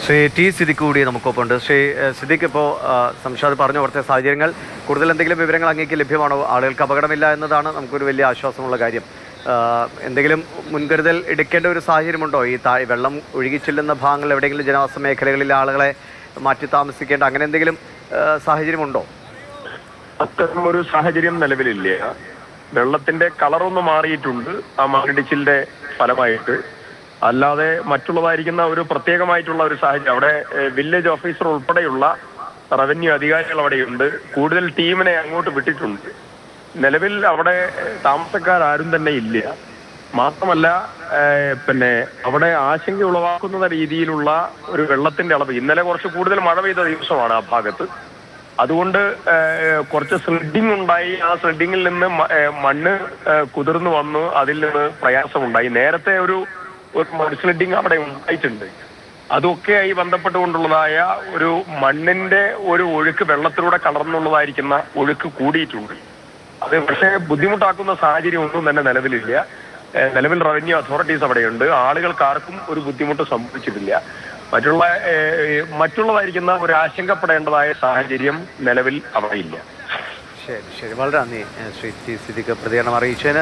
Shri T Siddique കൂടി നമുക്കൊപ്പമുണ്ട്. ശ്രീ സിദ്ദിഖ്, ഇപ്പോൾ സംഷാദ് പറഞ്ഞു അവിടുത്തെ സാഹചര്യങ്ങൾ കൂടുതൽ എന്തെങ്കിലും വിവരങ്ങൾ അങ്ങേക്ക് ലഭ്യമാണോ? ആളുകൾക്ക് അപകടമില്ല എന്നതാണ് നമുക്കൊരു വലിയ ആശ്വാസമുള്ള കാര്യം. എന്തെങ്കിലും മുൻകരുതൽ എടുക്കേണ്ട ഒരു സാഹചര്യമുണ്ടോ? ഈ വെള്ളം ഒഴുകിച്ചെല്ലുന്ന ഭാഗങ്ങൾ എവിടെയെങ്കിലും ജനവാസ മേഖലകളിലെ ആളുകളെ മാറ്റി താമസിക്കേണ്ട അങ്ങനെ എന്തെങ്കിലും സാഹചര്യമുണ്ടോ? അത്തരം ഒരു സാഹചര്യം നിലവിലില്ല. വെള്ളത്തിന്റെ കളറൊന്ന് മാറിയിട്ടുണ്ട് ആ മണ്ണിടിച്ചിലിന്റെ ഫലമായിട്ട്. അല്ലാതെ മറ്റുള്ളതായിരിക്കുന്ന ഒരു പ്രത്യേകമായിട്ടുള്ള ഒരു സാഹചര്യം അവിടെ വില്ലേജ് ഓഫീസർ ഉൾപ്പെടെയുള്ള റവന്യൂ അധികാരികൾ അവിടെയുണ്ട്. കൂടുതൽ ടീമിനെ അങ്ങോട്ട് വിട്ടിട്ടുണ്ട്. നിലവിൽ അവിടെ താമസക്കാരും തന്നെ ഇല്ല. മാത്രമല്ല അവിടെ ആശങ്ക ഉളവാക്കുന്ന രീതിയിലുള്ള ഒരു വെള്ളത്തിന്റെ അളവ്, ഇന്നലെ കുറച്ച് കൂടുതൽ മഴ പെയ്ത ദിവസമാണ് ആ ഭാഗത്ത്. അതുകൊണ്ട് കുറച്ച് സ്ലെഡിങ് ഉണ്ടായി. ആ സ്ലെഡിങ്ങിൽ നിന്ന് മണ്ണ് കുതിർന്നു വന്നു, അതിൽ നിന്ന് പ്രയാസമുണ്ടായി. നേരത്തെ ഒരു മഡ് സ്ലെഡിങ് അവിടെ ഉണ്ടായിട്ടുണ്ട്. അതൊക്കെയായി ബന്ധപ്പെട്ടുകൊണ്ടുള്ളതായ ഒരു മണ്ണിന്റെ ഒരു ഒഴുക്ക്, വെള്ളത്തിലൂടെ കലർന്നുള്ളതായിരിക്കുന്ന ഒഴുക്ക് കൂടിയിട്ടുണ്ട്. അത് പക്ഷേ ബുദ്ധിമുട്ടാക്കുന്ന സാഹചര്യം ഒന്നും തന്നെ നിലവിലില്ല. നിലവിൽ റവന്യൂ അതോറിറ്റീസ് അവിടെയുണ്ട്. ആളുകൾക്കാർക്കും ഒരു ബുദ്ധിമുട്ട് സംഭവിച്ചിട്ടില്ല. മറ്റുള്ളതായിരിക്കുന്ന ഒരു ആശങ്കപ്പെടേണ്ടതായ സാഹചര്യം നിലവിൽ അവിടെയില്ല. ശരി, വളരെ നന്ദി ശ്രീ ടി സിദ്ദിഖ് പ്രതികരണം അറിയിച്ചതിന്.